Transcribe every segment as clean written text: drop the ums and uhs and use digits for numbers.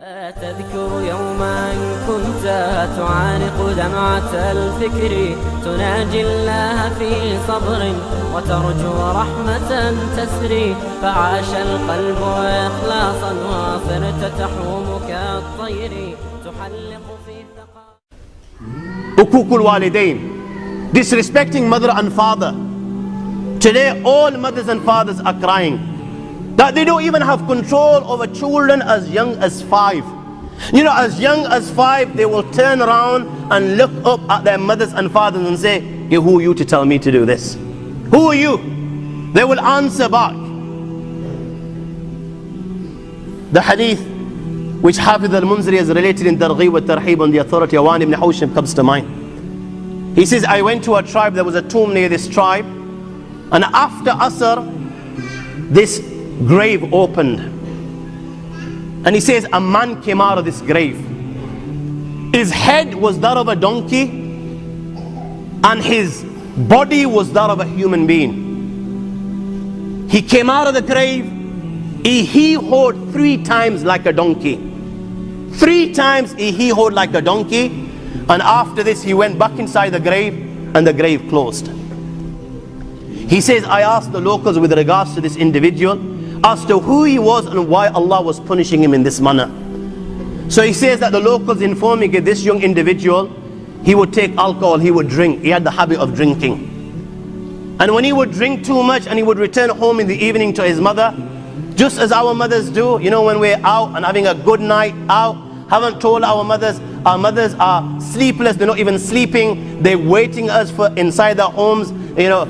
تذكر يوما كنت تعانق دمعة الفكر تناجي الله في صبر وترجو رحمة تسري فعاش القلب إخلاصا وصرت تحوم كالطير تحلق في ثقا. Uquq al-walidain, disrespecting mother and father. Today all mothers and fathers are crying that they don't even have control over children as young as 5. You know, as young as 5, they will turn around and look up at their mothers and fathers and say, hey, who are you to tell me to do this? Who are you? They will answer back. The hadith which Hafiz al-Munziri has related in Targhib wa Tarhib on the authority of Awan ibn Hawshim comes to mind. He says, I went to a tribe, there was a tomb near this tribe, and after Asr, this grave opened. And he says, a man came out of this grave. His head was that of a donkey, and his body was that of a human being. He came out of the grave, he hee-hawed 3 times like a donkey. 3 times he hee-hawed like a donkey, and after this he went back inside the grave, and the grave closed. He says, I asked the locals with regards to this individual as to who he was and why Allah was punishing him in this manner. So he says that the locals informed me that this young individual, he would take alcohol, he would drink, he had the habit of drinking. And when he would drink too much and he would return home in the evening to his mother, just as our mothers do, you know, when we're out and having a good night out, haven't told our mothers are sleepless, they're not even sleeping, they're waiting us for inside their homes, you know,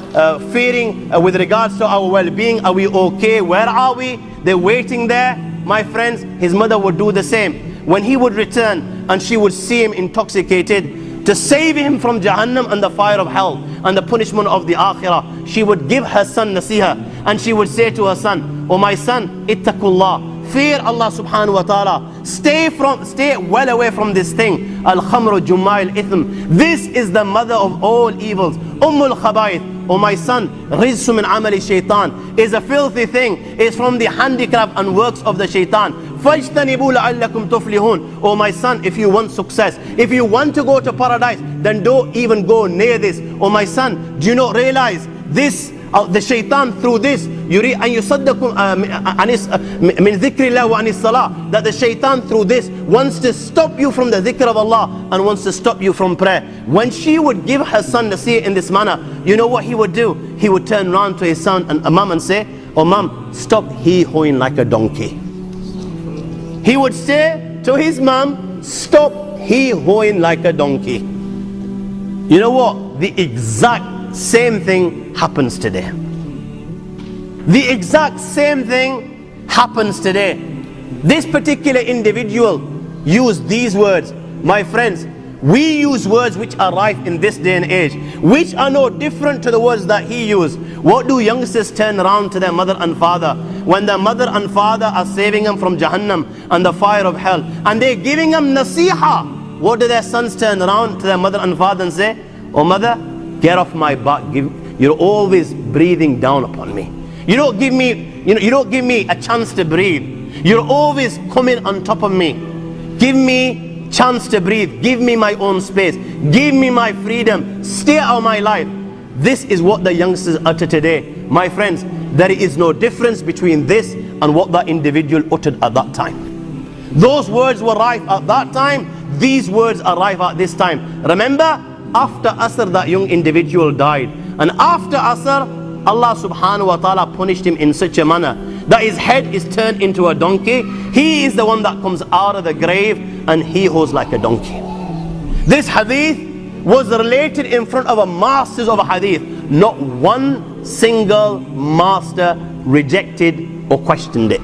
fearing with regards to our well-being. Are we okay? Where are we? They're waiting there. My friends, his mother would do the same. When he would return and she would see him intoxicated, to save him from Jahannam and the fire of hell and the punishment of the Akhirah, she would give her son nasiha, and she would say to her son, oh my son, ittaqullah, fear Allah subhanahu wa ta'ala, stay well away from this thing, al-khamru jumma al-ithm, this is the mother of all evils, ummul khabaith. Oh my son, rizsu min amali shaitan, is a filthy thing, is from the handicraft and works of the shaitan. Fajtanibu la'allakum tuflihun. Oh my son, if you want success, if you want to go to paradise, then don't even go near this. Oh my son, do you not realize this? The shaitan through this, يريد أن يصدكم من ذكر الله وعن الصلاة, that the shaitan through this wants to stop you from the dhikr of Allah and wants to stop you from prayer. When she would give her son to see it in this manner, you know what he would do? He would turn around to his son and mom and say, oh mom, stop hee-hawing like a donkey. He would say to his mom, stop hee-hawing like a donkey. You know what? The exact same thing happens today. The exact same thing happens today. This particular individual used these words. My friends, we use words which are rife in this day and age, which are no different to the words that he used. What do youngsters turn around to their mother and father when their mother and father are saving them from Jahannam and the fire of hell, and they're giving them nasiha? What do their sons turn around to their mother and father and say? Oh mother, get off my back. You're always breathing down upon me. You don't give me, you don't give me a chance to breathe. You're always coming on top of me. Give me chance to breathe. Give me my own space. Give me my freedom. Stay out of my life. This is what the youngsters utter today. My friends, there is no difference between this and what that individual uttered at that time. Those words were rife at that time. These words are rife at this time. Remember, after Asr, that young individual died, and after Asr, Allah subhanahu wa ta'ala punished him in such a manner that his head is turned into a donkey. He is the one that comes out of the grave and he hoes like a donkey. This hadith was related in front of a masters of a hadith. Not one single master rejected or questioned it.